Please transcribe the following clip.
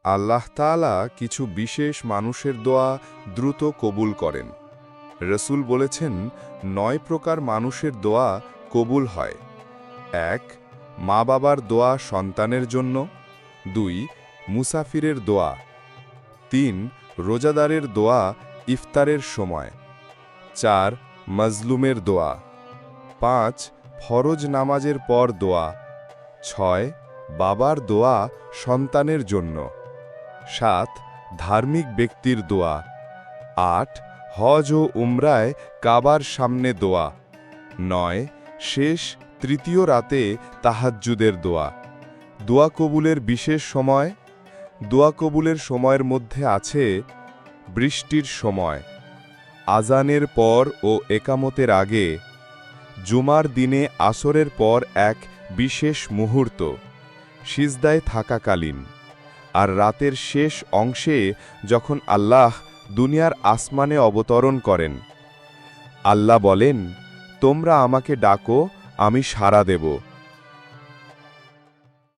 আল্লাহ তাআলা কিছু বিশেষ মানুষের দোয়া দ্রুত কবুল করেন। রসূল বলেছেন ৯ প্রকার মানুষের দোয়া কবুল হয়। ১ মা বাবার দোয়া সন্তানের জন্য। ২ মুসাফিরের দোয়া। ৩ রোজাদারের দোয়া ইফতারের সময়। ৪ মজলুমের দোয়া। ৫ ফরজ নামাজের পর দোয়া। ৬ বাবার দোয়া সন্তানের জন্য। ৭ ধার্মিক ব্যক্তির দোয়া। ৮ হজ ও উমরায় কাবার সামনে দোয়া। ৯ শেষ তৃতীয় রাতে তাহাজ্জুদের দোয়া। দোয়া কবুলের বিশেষ সময়। দোয়া কবুলের সময়ের মধ্যে আছে বৃষ্টির সময়, আজানের পর ও একামতের আগে, জুমার দিনে আসরের পর এক বিশেষ মুহূর্ত, সিজদায় থাকাকালীন, আর রাতের শেষ অংশে যখন আল্লাহ দুনিয়ার আসমানে অবতরণ করেন। আল্লাহ বলেন, তোমরা আমাকে ডাকো, আমি সাড়া দেব।